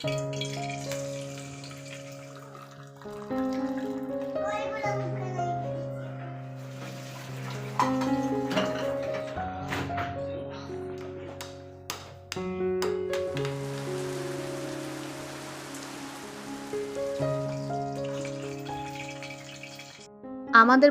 আমাদের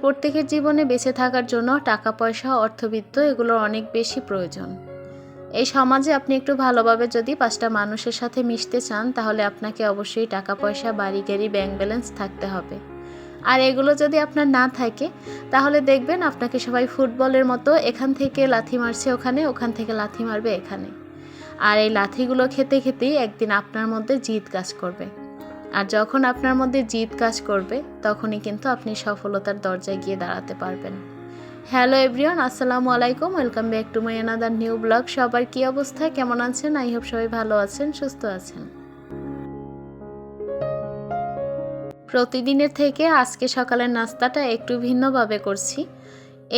প্রত্যেকের জীবনে বেঁচে থাকার জন্য টাকা পয়সা, অর্থবিত্ত এগুলোর অনেক বেশি প্রয়োজন। এই সমাজে আপনি একটু ভালোভাবে যদি 5টা মানুষের সাথে মিশতে চান, তাহলে আপনাকে অবশ্যই টাকা পয়সা, বাড়ি গাড়ি, ব্যাংক ব্যালেন্স থাকতে হবে। আর এগুলো যদি আপনার না থাকে, তাহলে দেখবেন আপনাকে সবাই ফুটবলের মতো এখান থেকে লাথি মারছে ওখানে, ওখান থেকে লাথি মারবে এখানে। আর এই লাথিগুলো খেতে খেতেই একদিন আপনার মধ্যে জিদ কাজ করবে। আর যখন আপনার মধ্যে জিদ কাজ করবে, তখনই কিন্তু আপনি সফলতার দরজায় গিয়ে দাঁড়াতে পারবেন। হ্যালো এভরিওয়ান, আসসালামু আলাইকুম, welcome back to my another new blog. সবার কী অবস্থা, কেমন আছেন? আই হোপ সবাই ভালো আছেন, সুস্থ আছেন। প্রতিদিনের থেকে আজকে সকালের নাস্তাটা একটু ভিন্নভাবে করছি।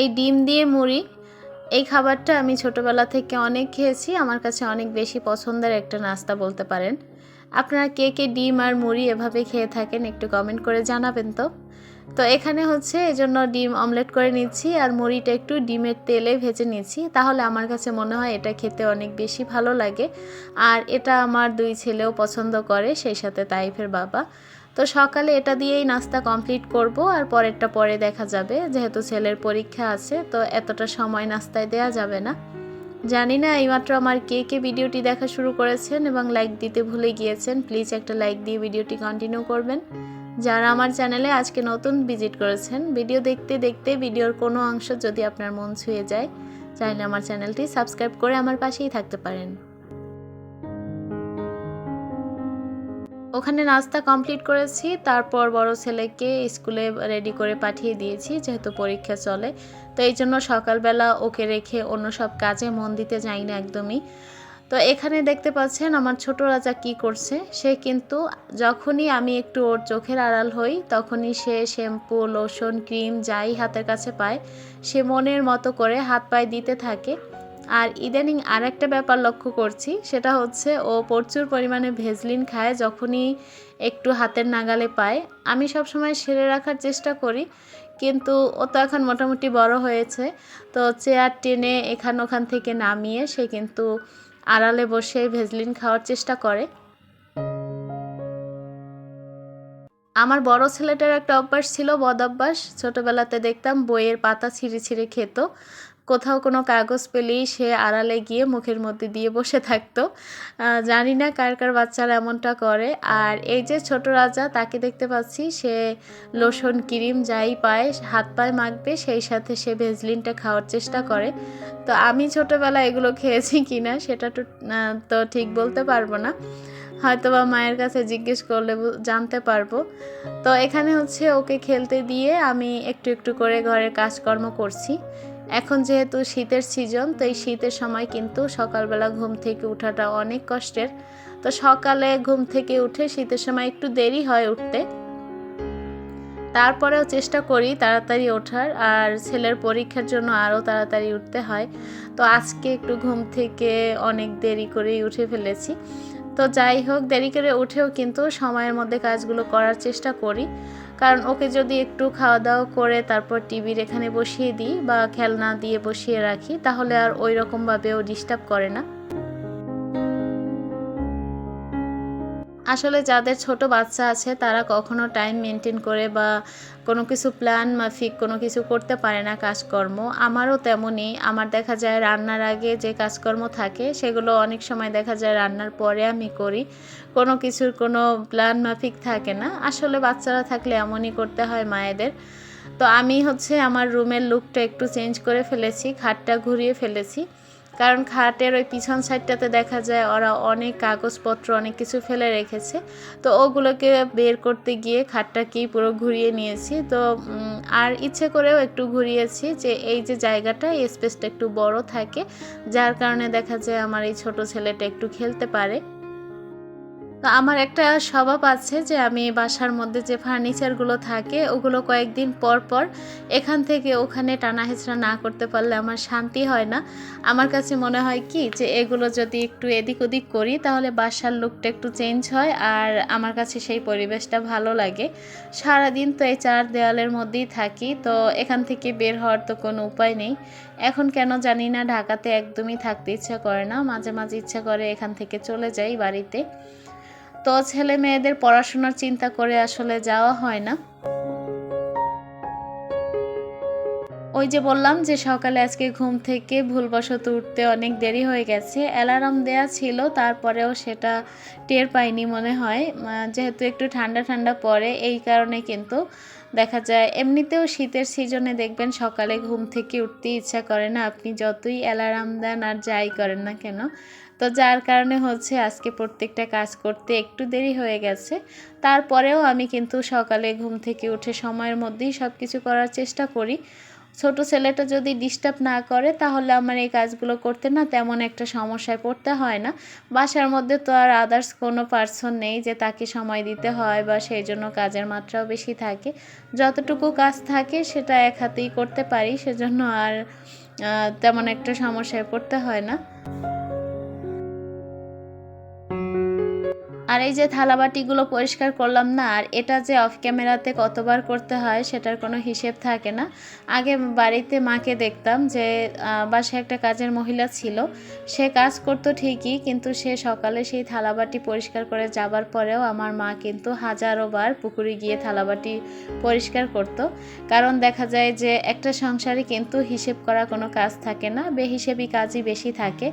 এই ডিম দিয়ে মুড়ি, এই খাবারটা আমি ছোটোবেলা থেকে অনেক খেয়েছি। আমার কাছে অনেক বেশি পছন্দের একটা নাস্তা বলতে পারেন। আপনারা কে কে ডিম আর মুড়ি এভাবে খেয়ে থাকেন একটু কমেন্ট করে জানাবেন তো। তো এখানে হচ্ছে এজন্য ডিম অমলেট করে নিচ্ছি আর মুড়িটা একটু ডিমের তেলে ভেজে নিচ্ছি। তাহলে আমার কাছে মনে হয় এটা খেতে অনেক বেশি ভালো লাগে। আর এটা আমার 2 ছেলেও পছন্দ করে, সেই সাথে তাইফের বাবা। তো সকালে এটা দিয়েই নাস্তা কমপ্লিট করব, আর পরেরটা পরে দেখা যাবে, যেহেতু ছেলের পরীক্ষা আছে তো এতটা সময় নাস্তায় দেয়া যাবে না। জানি না এইমাত্র আমার কে কে ভিডিওটি দেখা শুরু করেছেন এবং লাইক দিতে ভুলে গিয়েছেন, প্লিজ একটা লাইক দিয়ে ভিডিওটি কন্টিনিউ করবেন। যারা আমার চ্যানেলে আজকে নতুন ভিজিট করেছেন, ভিডিও দেখতে দেখতে ভিডিওর কোনো অংশ যদি আপনার মন ছুঁয়ে যায়, চাইলে আমার চ্যানেলটি সাবস্ক্রাইব করে আমার পাশেই থাকতে পারেন। ওখানে নাস্তা কমপ্লিট করেছি, তারপর বড় ছেলেকে স্কুলে রেডি করে পাঠিয়ে দিয়েছি, যেহেতু পরীক্ষা চলে। তো এই জন্য সকালবেলা ওকে রেখে অন্য সব কাজে মন দিতে যাই না একদমই। তো এখানে দেখতে পাচ্ছেন আমার ছোট রাজা কি করছে। সে কিন্তু যখনই আমি একটু ওর চোখের আড়াল হই, তখনই সে শ্যাম্পু, লোশন, ক্রিম যাই হাতের কাছে পায়, সে মনের মতো করে হাত পায়ে দিতে থাকে। আর ইদানিং আর একটা ব্যাপার লক্ষ্য করছি, সেটা হচ্ছে ও প্রচুর পরিমাণে ভেজলিন খায় যখনই একটু হাতের নাগালে পায়। আমি সবসময় সেরে রাখার চেষ্টা করি, কিন্তু ও তো এখন মোটামুটি বড় হয়েছে। তো চেয়ার টেনে এখান ওখান থেকে নামিয়ে সে কিন্তু আড়ালে বসে ভেজলিন খাওয়ার চেষ্টা করে। আমার বড় ছেলেটার একটা অভ্যাস ছিল, বদ অভ্যাস। ছোটোবেলাতে দেখতাম বইয়ের পাতা ছিঁড়ে ছিঁড়ে খেত। কোথাও কোনো কাগজ পেলেই সে আড়ালে গিয়ে মুখের মধ্যে দিয়ে বসে থাকতো। জানি না কার কার বাচ্চারা এমনটা করে। আর এই যে ছোট রাজা, তাকে দেখতে পাচ্ছি সে লোশন, ক্রিম যাই পায় হাত পায়ে মাখবে, সেই সাথে সে ভেজলিনটা খাওয়ার চেষ্টা করে। তো আমি ছোটোবেলায় এগুলো খেয়েছি কিনা সেটা তো ঠিক বলতে পারবো না, হয়তো বা মায়ের কাছে জিজ্ঞেস করলে জানতে পারবো। তো এখানে হচ্ছে ওকে খেলতে দিয়ে আমি একটু একটু করে ঘরের কাজকর্ম করছি। এখন যেহেতু শীতের সিজন, তো এই শীতের সময় কিন্তু সকালবেলা ঘুম থেকে ওঠাটা অনেক কষ্টের। তো সকালে ঘুম থেকে উঠে শীতের সময় একটু দেরি হয় উঠতে, তারপরেও চেষ্টা করি তাড়াতাড়ি ওঠার। আর ছেলের পরীক্ষার জন্য আরও তাড়াতাড়ি উঠতে হয়। তো আজকে একটু ঘুম থেকে অনেক দেরি করেই উঠে ফেলেছি। তো যাই হোক, দেরি করে উঠেও কিন্তু সময়ের মধ্যে কাজগুলো করার চেষ্টা করি, কারণ ওকে যদি একটু খাওয়া দাওয়া করে তারপর টিভির এখানে বসিয়ে দিই বা খেলনা দিয়ে বসিয়ে রাখি, তাহলে আর ওই রকমভাবেও ডিস্টার্ব করে না। আসলে যাদের ছোট বাচ্চা আছে তারা কখনো টাইম মেনটেন করে বা কোনো কিছু প্ল্যান মাফিক কোনো কিছু করতে পারে না কাজকর্ম। আমারও তেমনই। আমার দেখা যায় রান্নার আগে যে কাজকর্ম থাকে সেগুলো অনেক সময় দেখা যায় রান্নার পরে আমি করি। কোনো কিছুর কোনো প্ল্যান মাফিক থাকে না। আসলে বাচ্চারা থাকলে এমনই করতে হয় মায়েদের। তো আমি হচ্ছে আমার রুমের লুকটা একটু চেঞ্জ করে ফেলেছি, খাটটা ঘুরিয়ে ফেলেছি। কারণ খাটের ওই পিছন সাইডটাতে দেখা যায় ওরা অনেক কাগজপত্র অনেক কিছু ফেলে রেখেছে। তো ওগুলোকে বের করতে গিয়ে খাটটাকেই পুরো ঘুরিয়ে নিয়েছি। তো আর ইচ্ছে করেও একটু ঘুরিয়েছি যে এই যে জায়গাটা, এই স্পেসটা একটু বড় থাকে, যার কারণে দেখা যায় আমার এই ছোট ছেলেটা একটু খেলতে পারে। তো আমার একটা স্বভাব আছে যে আমি বাসার মধ্যে যে ফার্নিচারগুলো থাকে ওগুলো কয়েকদিন পর পর এখান থেকে ওখানে টানা হেঁচড়া না করতে পারলে আমার শান্তি হয় না। আমার কাছে মনে হয় কি যে এগুলো যদি একটু এদিক ওদিক করি তাহলে বাসার লুকটা একটু চেঞ্জ হয়, আর আমার কাছে সেই পরিবেশটা ভালো লাগে। সারাদিন তো এই চার দেওয়ালের মধ্যেই থাকি, তো এখান থেকে বের হওয়ার তো কোনো উপায় নেই। এখন কেন জানি না ঢাকাতে একদমই থাকতে ইচ্ছা করে না, মাঝে মাঝে ইচ্ছা করে এখান থেকে চলে যাই বাড়িতে। তো ছেলে মেয়েদের পড়াশোনার চিন্তা করে আসলে যাওয়া হয় না। ওই যে বললাম যে সকালে আজকে ঘুম থেকে ভুলবশত উঠতে অনেক দেরি হয়ে গেছে। অ্যালার্ম দেয়া ছিল, তারপরেও সেটা টের পাইনি মনে হয়। যেহেতু একটু ঠান্ডা ঠান্ডা পড়ে এই কারণে কিন্তু দেখা যায়। এমনিতেও শীতের সিজনে দেখবেন সকালে ঘুম থেকে উঠতে ইচ্ছা করে না, আপনি যতই অ্যালার্ম দেন আর যাই করেন না কেন। তো যার কারণে হচ্ছে আজকে প্রত্যেকটা কাজ করতে একটু দেরি হয়ে গেছে। তারপরেও আমি কিন্তু সকালে ঘুম থেকে উঠে সময়ের মধ্যেই সব কিছু করার চেষ্টা করি। ছোট ছেলেটা যদি ডিস্টার্ব না করে তাহলে আমার এই কাজগুলো করতে না তেমন একটা সমস্যায় পড়তে হয় না। বাসার মধ্যে তো আর আদার্স কোনো পার্সন নেই যে তাকে সময় দিতে হয়, বা সেই জন্য কাজের মাত্রাও বেশি থাকে। যতটুকু কাজ থাকে সেটা এক হাতেই করতে পারি, সেজন্য আর তেমন একটা সমস্যায় পড়তে হয় না। আর এই যে থালাবাটিগুলো পরিষ্কার করলাম না, আর এটা যে অফ ক্যামেরাতে কতবার করতে হয় সেটার কোনো হিসেব থাকে না। আগে বাড়িতে মাকে দেখতাম যে বাসায় একটা কাজের মহিলা ছিল, সে কাজ করতো ঠিকই, কিন্তু সে সকালে সেই থালাবাটি পরিষ্কার করে যাবার পরেও আমার মা কিন্তু হাজারো বার পুকুরে গিয়ে থালাবাটি পরিষ্কার করতো। কারণ দেখা যায় যে একটা সংসারে কিন্তু হিসেব করা কোনো কাজ থাকে না, বেহিসেবি কাজই বেশি থাকে।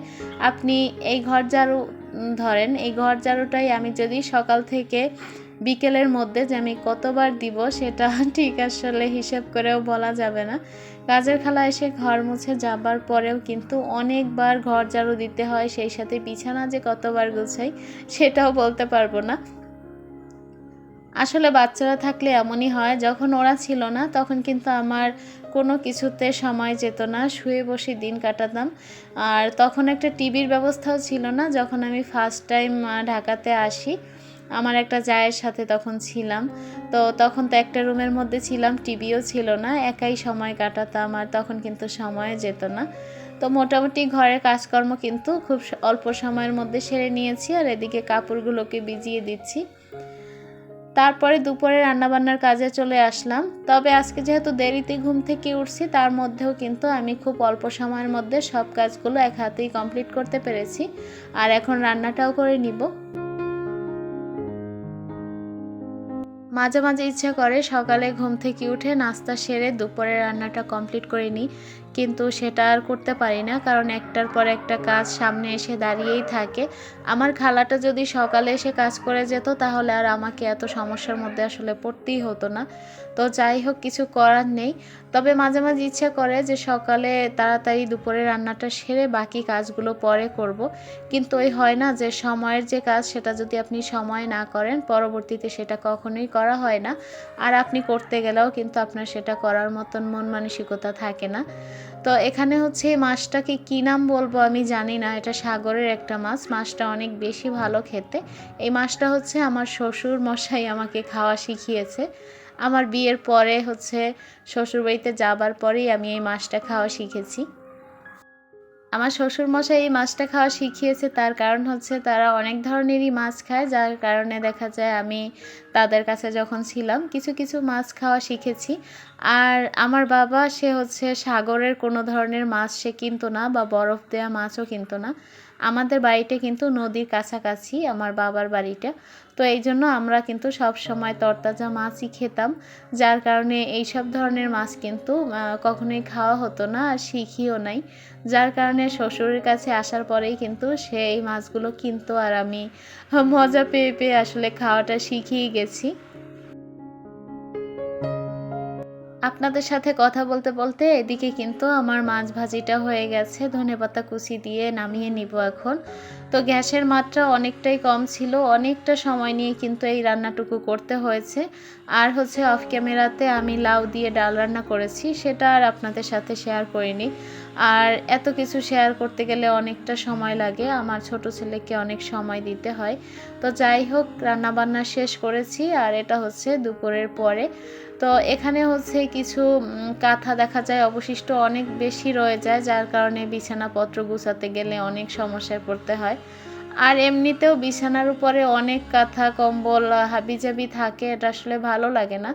আপনি এই ঘর ঝাড়ু ধরেন, এই ঘর ঝাড়ুটাই আমি যদি সকাল থেকে বিকেলের মধ্যে যে আমি কতবার দিব সেটা ঠিক আসলে হিসেব করেও বলা যাবে না। কাজের খালা এসে ঘর মুছে যাবার পরেও কিন্তু অনেকবার ঘর ঝাড়ু দিতে হয়, সেই সাথে বিছানা যে কতবার গুছাই সেটাও বলতে পারবো না। আসলে বাচ্চারা থাকলে এমনই হয়, যখন ওরা ছিল না তখন কিন্তু আমার কোনো কিছুতে সময় যেত না, শুয়ে বসে দিন কাটাতাম। আর তখন একটা টিভির ব্যবস্থাও ছিল না, যখন আমি ফার্স্ট টাইম ঢাকাতে আসি আমার একটা জায়ের সাথে তখন ছিলাম। তো তখন তো একটা রুমের মধ্যে ছিলাম, টিভিও ছিল না, একাই সময় কাটাতাম, আর তখন কিন্তু সময় যেত না। তো মোটামুটি ঘরের কাজকর্ম কিন্তু খুব অল্প সময়ের মধ্যে সেরে নিয়েছি, আর এদিকে কাপড়গুলোকে ভিজিয়ে দিচ্ছি। তারপরে দুপুরে রান্নাবান্নার কাজে চলে আসলাম। তবে আজকে যেহেতু দেরিতে ঘুম থেকে উঠছি, তার মধ্যেও কিন্তু আমি খুব অল্প সময়ের মধ্যে সব কাজগুলো এক হাতেই কমপ্লিট করতে পেরেছি। আর এখন রান্নাটাও করে নিব। মাঝে মাঝে ইচ্ছা করে সকালে ঘুম থেকে উঠে নাস্তা সেরে দুপুরে রান্নাটা কমপ্লিট করে নিই, কিন্তু সেটা আর করতে পারি না, কারণ একটার পর একটা কাজ সামনে এসে দাঁড়িয়েই থাকে। আমার খালাটা যদি সকালে এসে কাজ করে যেত তাহলে আর আমাকে এত সমস্যার মধ্যে আসলে পড়তেই হতো না। তো যাই হোক, কিছু করার নেই। তবে মাঝে মাঝে ইচ্ছা করে যে সকালে তাড়াতাড়ি দুপুরে রান্নাটা সেরে বাকি কাজগুলো পরে করব, কিন্তু ওই হয় না যে সময়ের যে কাজ সেটা যদি আপনি সময় না করেন পরবর্তীতে সেটা কখনোই করা হয় না। আর আপনি করতে গেলেও কিন্তু আপনার সেটা করার মতন মন মানসিকতা থাকে না। তো এখানে হচ্ছে এই মাছটাকে কী নাম বলবো আমি জানি না, এটা সাগরের একটা মাছ, মাছটা অনেক বেশি ভালো খেতে। এই মাছটা হচ্ছে আমার শ্বশুর মশাই আমাকে খাওয়া শিখিয়েছে। আমার বিয়ের পরে হচ্ছে শ্বশুরবাড়িতে যাবার পরেই আমি এই মাছটা খাওয়া শিখেছি। আমার শ্বশুরমশাই এই মাছটা খাওয়া শিখিয়েছে, তার কারণ হচ্ছে তারা অনেক ধরনেরই মাছ খায়, যার কারণে দেখা যায় আমি তাদের কাছে যখন ছিলাম কিছু কিছু মাছ খাওয়া শিখেছি। আর আমার বাবা সে হচ্ছে সাগরের কোনো ধরনের মাছ সে কিনতো না, বা বরফ দেওয়া মাছও কিনতো না। আমাদের বাড়িটা কিন্তু নদীর কাছাকাছি আমার বাবার বাড়িটা, তো এই জন্য আমরা কিন্তু সব সময় তরতাজা মাছই খেতাম। যার কারণে এই সব ধরনের মাছ কিন্তু কখনোই খাওয়া হতো না, আর শিখিও নাই। যার কারণে শ্বশুরের কাছে আসার পরেই কিন্তু সে এই মাছগুলো কিনতো, আর আমি মজা পেয়ে পেয়ে আসলে খাওয়াটা শিখিয়ে গেছি। আপনাদের সাথে কথা বলতে বলতে এদিকে কিন্তু আমার মাছ ভাজিটা হয়ে গেছে, ধনেপাতা কুচি দিয়ে নামিয়ে নিব এখন। তো গ্যাসের মাত্রা অনেকটাই কম ছিল, অনেকটা সময় নিয়ে কিন্তু এই রান্নাটুকু করতে হয়েছে। আর হচ্ছে অফ ক্যামেরাতে আমি লাউ দিয়ে ডাল রান্না করেছি, সেটা আর আপনাদের সাথে শেয়ার করিনি। আর এত কিছু শেয়ার করতে গেলে অনেকটা সময় লাগে, আমার ছোট ছেলেকে অনেক সময় দিতে হয়। তো যাই হোক, রান্নাবান্না শেষ করেছি আর এটা হচ্ছে দুপুরের পরে। তো এখানে হচ্ছে কিছু কাঁথা দেখা যায় অবশিষ্ট অনেক বেশি রয়ে যায়, যার কারণে বিছানাপত্র গুছাতে গেলে অনেক সমস্যায় পড়তে হয়। আর এমনিতেও বিছানার উপরে অনেক কাঁথা কম্বল হাবিজাবি থাকে, এটা আসলে ভালো লাগে না।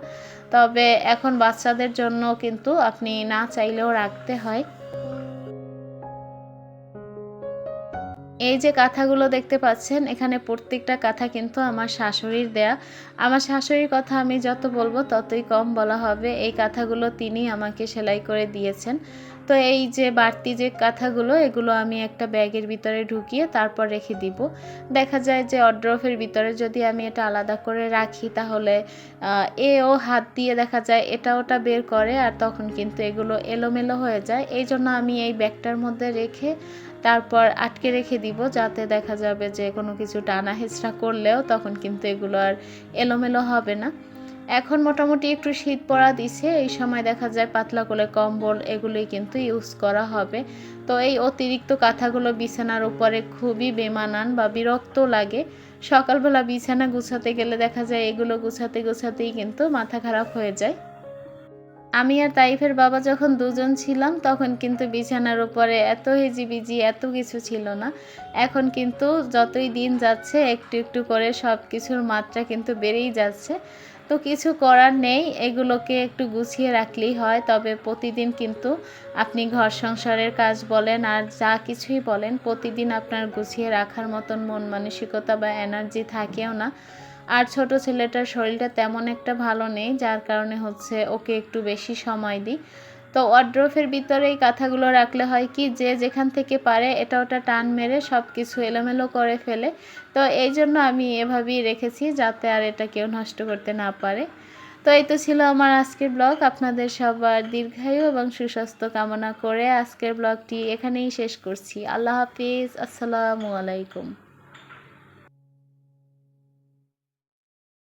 তবে এখন বাচ্চাদের জন্য কিন্তু আপনি না চাইলেও রাখতে হয়। এই যে কাঁথাগুলো দেখতে পাচ্ছেন, এখানে প্রত্যেকটা কাঁথা কিন্তু আমার শাশুড়ির দেয়া। আমার শাশুড়ির কথা আমি যত বলবো ততই কম বলা হবে। এই কাঁথাগুলো তিনি আমাকে সেলাই করে দিয়েছেন। তো এই যে বাড়তি যে কাঁথাগুলো, এগুলো আমি একটা ব্যাগের ভিতরে ঢুকিয়ে তারপর রেখে দিব। দেখা যায় যে ওয়ারড্রোবের ভিতরে যদি আমি এটা আলাদা করে রাখি, তাহলে এও হাত দিয়ে দেখা যায় এটা ওটা বের করে, আর তখন কিন্তু এগুলো এলোমেলো হয়ে যায়। এই জন্য আমি এই ব্যাগটার মধ্যে রেখে তারপর আটকে রেখে দিব, যাতে দেখা যাবে যে কোনো কিছু টানা হেঁচড়া করলেও তখন কিন্তু এগুলো আর এলোমেলো হবে না। এখন মোটামুটি একটু শীত পড়া দিছে, এই সময় দেখা যায় পাতলা করে কম্বল এগুলোই কিন্তু ইউজ করা হবে। তো এই অতিরিক্ত কাঁথাগুলো বিছানার উপরে খুবই বেমানান বা বিরক্ত লাগে। সকালবেলা বিছানা গুছাতে গেলে দেখা যায় এগুলো গুছাতে গুছাতেই কিন্তু মাথা খারাপ হয়ে যায়। আমি আর তাইফের বাবা যখন দুজন ছিলাম, তখন কিন্তু বিছানার উপরে এত হিজিবিজি এত কিছু ছিল না। এখন কিন্তু যতই দিন যাচ্ছে একটু একটু করে সব কিছুর মাত্রা কিন্তু বেড়েই যাচ্ছে। তো কিছু করার নেই, এগুলোকে একটু গুছিয়ে রাখলেই হয়। তবে প্রতিদিন কিন্তু আপনি ঘর সংসারের কাজ বলেন আর যা কিছুই বলেন, প্রতিদিন আপনার গুছিয়ে রাখার মতন মন মানসিকতা বা এনার্জি থাকেও না। আর ছোট ছেলেটার শরীরটা তেমন একটা ভালো নেই, যার কারণে হচ্ছে ওকে একটু বেশি সময় দিই। তো ওয়ারড্রোবের ভিতরে এই কাঁথাগুলো রাখলে হয় কি, যে যেখান থেকে পারে এটা ওটা টান মেরে সব কিছু এলোমেলো করে ফেলে। তো এই জন্য আমি এভাবেই রেখেছি, যাতে আর এটা কেউ নষ্ট করতে না পারে। তো এই তো ছিল আমার আজকের ব্লগ। আপনাদের সবার দীর্ঘায়ু এবং সুস্বাস্থ্য কামনা করে আজকের ব্লগটি এখানেই শেষ করছি। আল্লাহ হাফিজ, আসসালামু আলাইকুম।